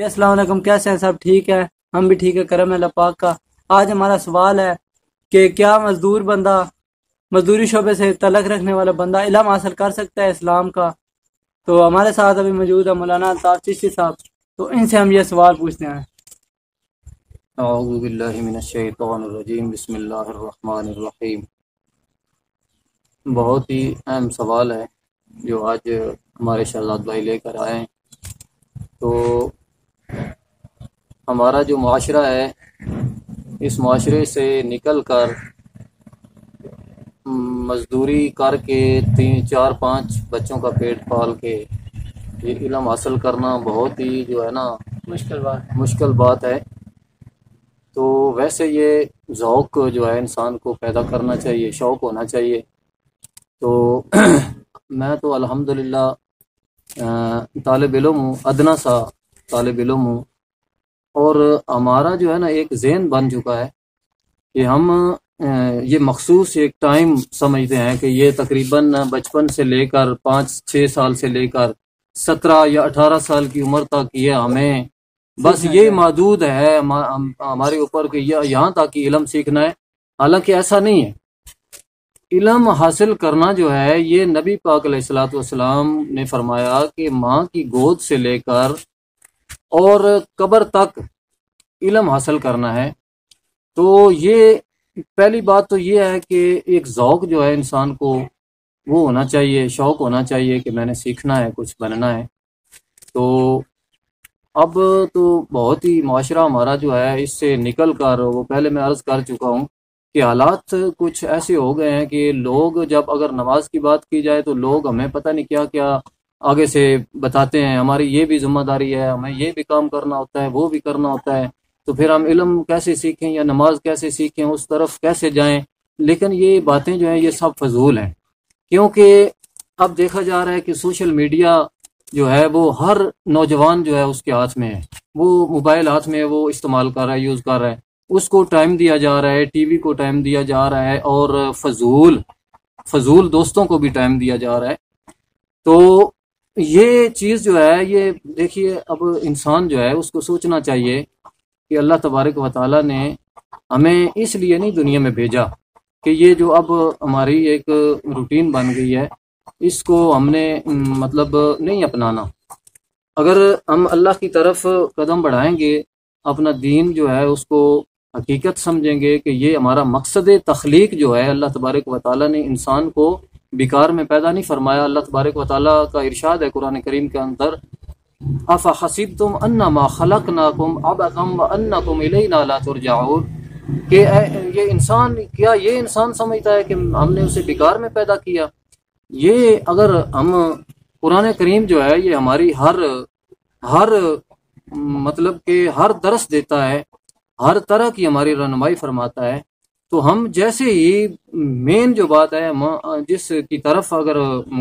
السلام علیکم، کیسے ہیں سب؟ ٹھیک ہے، ہم بھی ٹھیک ہے، کرم ہے اللہ پاک کا۔ آج ہمارا سوال ہے کہ کیا مزدور بندہ، مزدوری شعبے سے تعلق رکھنے والا بندہ علم حاصل کر سکتا ہے اسلام کا؟ تو ہمارے ساتھ ابھی موجود ہے مولانا الطاف چشتی صاحب، تو ان سے ہم یہ سوال پوچھتے ہیں۔ اعوذ باللہ من الشیطان الرجیم، بسم اللہ الرحمن الرحیم۔ بہت ہی اہم سوال ہے جو آج ہمارے شہزاد بھائی لے کر آئے ہیں۔ تو ہمارا جو معاشرہ ہے، اس معاشرے سے نکل کر مزدوری کر کے 3 4 5 بچوں کا پیٹ پال کے یہ علم حاصل کرنا بہت ہی جو ہے نا مشکل بات ہے۔ تو ویسے یہ ذوق جو ہے انسان کو پیدا کرنا چاہیے، شوق ہونا چاہیے۔ تو میں تو الحمدللہ طالب علم ہوں، ادنا سا طالب علم ہوں، اور ہمارا جو ہے نا ایک ذہن بن چکا ہے کہ ہم یہ مخصوص ایک ٹائم سمجھتے ہیں کہ یہ تقریباً بچپن سے لے کر 5 6 سال سے لے کر 17 یا 18 سال کی عمر تک یہ ہمیں بس یہ محدود ہے ہمارے اوپر کہ یہاں تک کہ علم سیکھنا ہے۔ حالانکہ ایسا نہیں ہے۔ علم حاصل کرنا جو ہے یہ نبی پاک علیہ الصلوۃ والسلام نے فرمایا کہ ماں کی گود سے لے کر اور قبر تک علم حاصل کرنا ہے۔ تو یہ پہلی بات تو یہ ہے کہ ایک ذوق جو ہے انسان کو وہ ہونا چاہیے، شوق ہونا چاہیے کہ میں نے سیکھنا ہے، کچھ بننا ہے۔ تو اب تو بہت ہی معاشرہ ہمارا جو ہے اس سے نکل کر، وہ پہلے میں عرض کر چکا ہوں کہ حالات کچھ ایسے ہو گئے ہیں کہ لوگ جب اگر نماز کی بات کی جائے تو لوگ ہمیں پتہ نہیں کیا کیا آگے سے بتاتے ہیں، ہماری یہ بھی ذمہ داری ہے، ہمیں یہ بھی کام کرنا ہوتا ہے، وہ بھی کرنا ہوتا ہے، تو پھر ہم علم کیسے سیکھیں یا نماز کیسے سیکھیں، اس طرف کیسے جائیں۔ لیکن یہ باتیں جو ہیں یہ سب فضول ہیں، کیونکہ اب دیکھا جا رہا ہے کہ سوشل میڈیا جو ہے وہ ہر نوجوان جو ہے اس کے ہاتھ میں ہے، وہ موبائل ہاتھ میں ہے، وہ استعمال کر رہا ہے، یوز کر رہا ہے، اس کو ٹائم دیا جا رہا ہے، ٹی وی کو ٹائم دیا جا رہا ہے، اور فضول دوستوں کو بھی ٹائم دیا جا رہا ہے۔ تو یہ چیز جو ہے یہ دیکھیے، اب انسان جو ہے اس کو سوچنا چاہیے کہ اللہ تبارک و تعالیٰ نے ہمیں اس لیے نہیں دنیا میں بھیجا کہ یہ جو اب ہماری ایک روٹین بن گئی ہے اس کو ہم نے مطلب نہیں اپنانا۔ اگر ہم اللہ کی طرف قدم بڑھائیں گے، اپنا دین جو ہے اس کو حقیقت سمجھیں گے کہ یہ ہمارا مقصد تخلیق جو ہے، اللہ تبارک و تعالیٰ نے انسان کو بیکار میں پیدا نہیں فرمایا۔ اللہ تبارک و تعالیٰ کا ارشاد ہے قرآن کریم کے اندر، افحسبتم انما خلقناکم عبثا وانکم الینا لا ترجعون، کہ یہ انسان، کیا یہ انسان سمجھتا ہے کہ ہم نے اسے بیکار میں پیدا کیا؟ یہ اگر ہم قرآن کریم جو ہے یہ ہماری ہر مطلب کہ ہر درس دیتا ہے، ہر طرح کی ہماری رہنمائی فرماتا ہے، تو ہم جیسے ہی مین جو بات ہے جس کی طرف اگر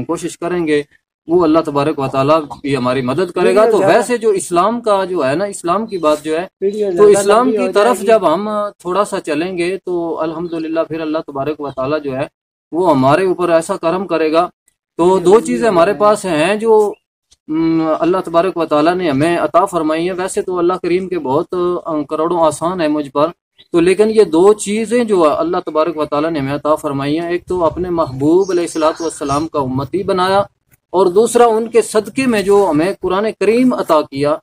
کوشش کریں گے وہ اللہ تبارک و تعالیٰ بھی ہماری مدد کرے گا۔ تو ویسے جو اسلام کا جو ہے نا، اسلام کی بات جو ہے، تو اسلام کی طرف جب ہم تھوڑا سا چلیں گے تو الحمدللہ پھر اللہ تبارک و تعالیٰ جو ہے وہ ہمارے اوپر ایسا کرم کرے گا۔ تو 2 چیزیں ہمارے پاس ہیں جو اللہ تبارک و تعالیٰ نے ہمیں عطا فرمائی ہیں۔ ویسے تو اللہ کریم کے بہت کروڑوں آسان ہے مجھ پر، تو لیکن یہ 2 چیزیں جو اللہ تبارک و تعالیٰ نے ہمیں عطا فرمائی ہیں، ایک تو اپنے محبوب علیہ الصلوۃ والسلام کا امتی بنایا، اور دوسرا ان کے صدقے میں جو ہمیں قرآن کریم عطا کیا۔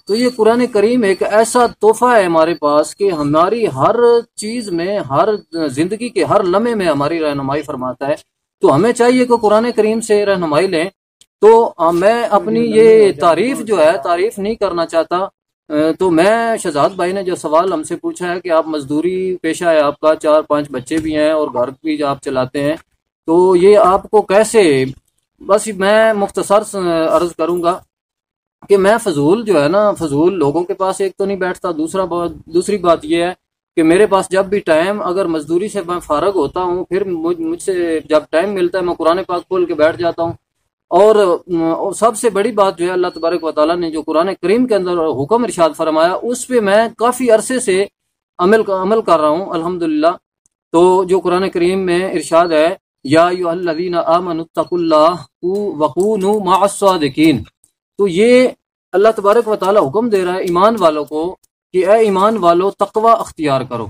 تو یہ قرآن کریم ایک ایسا تحفہ ہے ہمارے پاس کہ ہماری ہر چیز میں، ہر زندگی کے ہر لمحے میں ہماری رہنمائی فرماتا ہے۔ تو ہمیں چاہیے کہ قرآن کریم سے رہنمائی لیں۔ تو میں اپنی یہ تعریف جو ہے، تعریف نہیں کرنا چاہتا، تو میں شہزاد بھائی نے جو سوال ہم سے پوچھا ہے کہ آپ مزدوری پیشہ ہے آپ کا، 4 5 بچے بھی ہیں اور گھر بھی آپ چلاتے ہیں، تو یہ آپ کو کیسے، بس میں مختصر عرض کروں گا کہ میں فضول جو ہے نا، فضول لوگوں کے پاس ایک تو نہیں بیٹھتا، دوسری بات یہ ہے کہ میرے پاس جب بھی ٹائم، اگر مزدوری سے میں فارغ ہوتا ہوں، پھر مجھ سے جب ٹائم ملتا ہے میں قرآن پاک کھول کے بیٹھ جاتا ہوں۔ اور سب سے بڑی بات جو ہے، اللہ تبارک و تعالیٰ نے جو قرآن کریم کے اندر حکم ارشاد فرمایا اس پہ میں کافی عرصے سے عمل کر رہا ہوں الحمدللہ۔ تو جو قرآن کریم میں ارشاد ہے، یا ایھا الذین آمنوا اتقوا اللہ وکونوا مع الصادقین، تو یہ اللہ تبارک و تعالیٰ حکم دے رہا ہے ایمان والوں کو کہ اے ایمان والو تقوی اختیار کرو،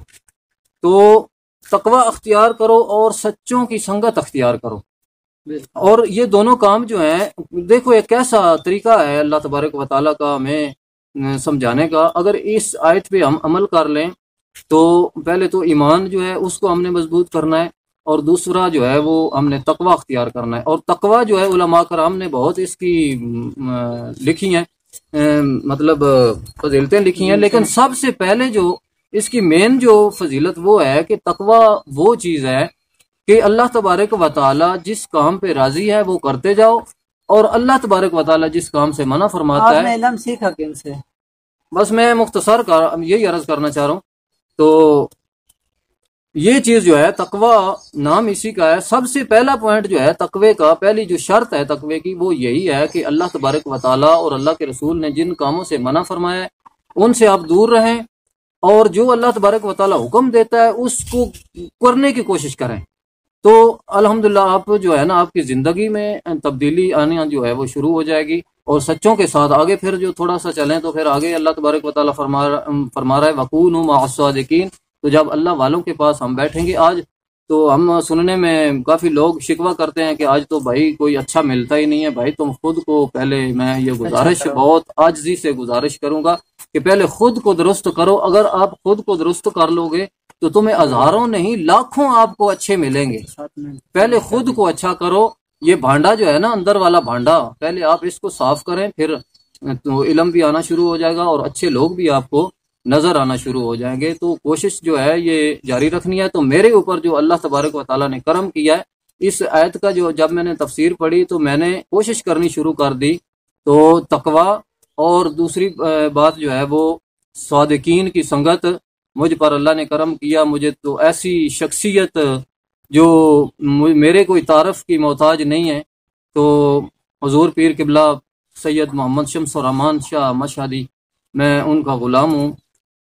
تو تقوی اختیار کرو اور سچوں کی سنگت اختیار کرو۔ اور یہ دونوں کام جو ہیں، دیکھو ایک کیسا طریقہ ہے اللہ تبارک و تعالیٰ کا ہمیں سمجھانے کا۔ اگر اس آیت پہ ہم عمل کر لیں تو پہلے تو ایمان جو ہے اس کو ہم نے مضبوط کرنا ہے، اور دوسرا جو ہے وہ ہم نے تقوی اختیار کرنا ہے۔ اور تقوی جو ہے علماء کرام نے بہت اس کی لکھی ہیں، مطلب فضیلتیں لکھی ہیں، لیکن سب سے پہلے جو اس کی مین جو فضیلت وہ ہے کہ تقوی وہ چیز ہے کہ اللہ تبارک و تعالیٰ جس کام پہ راضی ہے وہ کرتے جاؤ، اور اللہ تبارک و تعالیٰ جس کام سے منع فرماتا ہے۔ آپ نے علم سیکھا کن سے؟ بس میں مختصر یہی عرض کرنا چاہ رہا ہوں۔ تو یہ چیز جو ہے تقوی نام اسی کا ہے۔ سب سے پہلا پوائنٹ جو ہے تقوی کا، پہلی جو شرط ہے تقوی کی وہ یہی ہے کہ اللہ تبارک و تعالیٰ اور اللہ کے رسول نے جن کاموں سے منع فرمایا ہے ان سے آپ دور رہیں، اور جو اللہ تبارک و تعالیٰ حکم دیتا ہے اس کو کرنے کی کوشش کریں۔ تو الحمدللہ آپ جو ہے نا آپ کی زندگی میں تبدیلی آنا جو ہے وہ شروع ہو جائے گی، اور سچوں کے ساتھ آگے پھر جو تھوڑا سا چلیں تو پھر آگے اللہ تبارک و تعالیٰ فرما رہا ہے وَكُونُوا مَعَ الصَّادِقِينَ۔ تو جب اللہ والوں کے پاس ہم بیٹھیں گے، آج تو ہم سننے میں کافی لوگ شکوہ کرتے ہیں کہ آج تو بھائی کوئی اچھا ملتا ہی نہیں ہے۔ بھائی تم خود کو پہلے، میں یہ گزارش بہت عاجزی سے گزارش کروں گا کہ پہلے خود کو درست کرو۔ اگر آپ خود کو درست کر لو گے تو تمہیں ہزاروں نہیں لاکھوں آپ کو اچھے ملیں گے۔ پہلے خود کو اچھا کرو۔ یہ بھانڈا جو ہے نا اندر والا بھانڈا، پہلے آپ اس کو صاف کریں، پھر تو علم بھی آنا شروع ہو جائے گا اور اچھے لوگ بھی آپ کو نظر آنا شروع ہو جائیں گے۔ تو کوشش جو ہے یہ جاری رکھنی ہے۔ تو میرے اوپر جو اللہ تبارک و تعالیٰ نے کرم کیا ہے، اس آیت کا جو جب میں نے تفسیر پڑھی تو میں نے کوشش کرنی شروع کر دی۔ تو تقوی اور دوسری بات جو ہے وہ صادقین کی سنگت، مجھ پر اللہ نے کرم کیا۔ مجھے تو ایسی شخصیت جو میرے کوئی تعارف کی محتاج نہیں ہے، تو حضور پیر قبلہ سید محمد شمس الرحمان شاہ مشہدی، میں ان کا غلام ہوں۔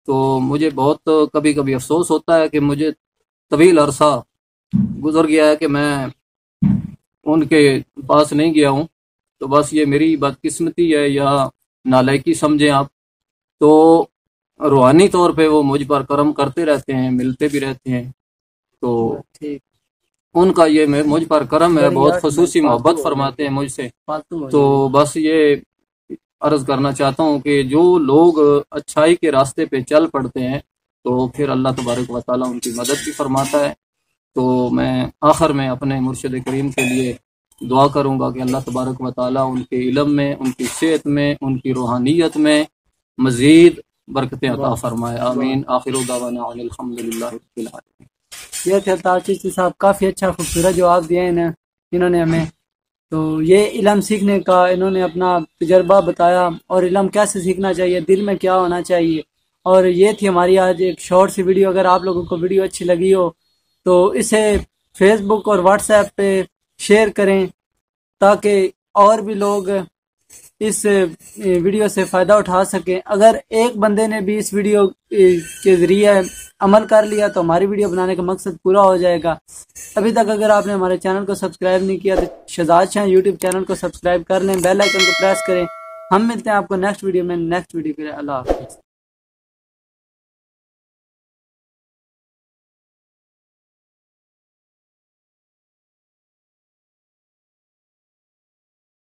تو مجھے بہت کبھی کبھی افسوس ہوتا ہے کہ مجھے طویل عرصہ گزر گیا ہے کہ میں ان کے پاس نہیں گیا ہوں۔ تو بس یہ میری بدقسمتی ہے یا نالائکی سمجھیں آپ۔ تو روحانی طور پہ وہ مجھ پر کرم کرتے رہتے ہیں، ملتے بھی رہتے ہیں، تو ان کا یہ مجھ پر کرم ہے، بہت خصوصی محبت فرماتے ہیں مجھ سے۔ تو بس یہ عرض کرنا چاہتا ہوں کہ جو لوگ اچھائی کے راستے پہ چل پڑتے ہیں تو پھر اللہ تبارک و تعالیٰ ان کی مدد بھی فرماتا ہے۔ تو میں آخر میں اپنے مرشد کریم کے لیے دعا کروں گا کہ اللہ تبارک و تعالیٰ ان کے علم میں، ان کی صحت میں، ان کی روحانیت میں مزید برکتیں عطا فرمائے، آمین۔ آخر دعوانا ان الحمدللہ رب العالمین۔ یہ تھے الطاف چشتی صاحب، کافی اچھا خوبصورت جواب دیے ہیں انہوں نے ہمیں۔ تو یہ علم سیکھنے کا انہوں نے اپنا تجربہ بتایا، اور علم کیسے سیکھنا چاہیے، دل میں کیا ہونا چاہیے۔ اور یہ تھی ہماری آج ایک شارٹ سی ویڈیو۔ اگر آپ لوگوں کو ویڈیو اچھی لگی ہو تو اسے فیس بک اور واٹس ایپ پہ شیئر کریں تاکہ اور بھی لوگ اس ویڈیو سے فائدہ اٹھا سکیں۔ اگر ایک بندے نے بھی اس ویڈیو کے ذریعے عمل کر لیا تو ہماری ویڈیو بنانے کا مقصد پورا ہو جائے گا۔ ابھی تک اگر آپ نے ہمارے چینل کو سبسکرائب نہیں کیا تو شہزاد شاہ یوٹیوب چینل کو سبسکرائب کر لیں، بیل آئیکن کو پریس کریں۔ ہم ملتے ہیں آپ کو نیکسٹ ویڈیو میں، نیکسٹ ویڈیو کے لیے اللہ حافظ۔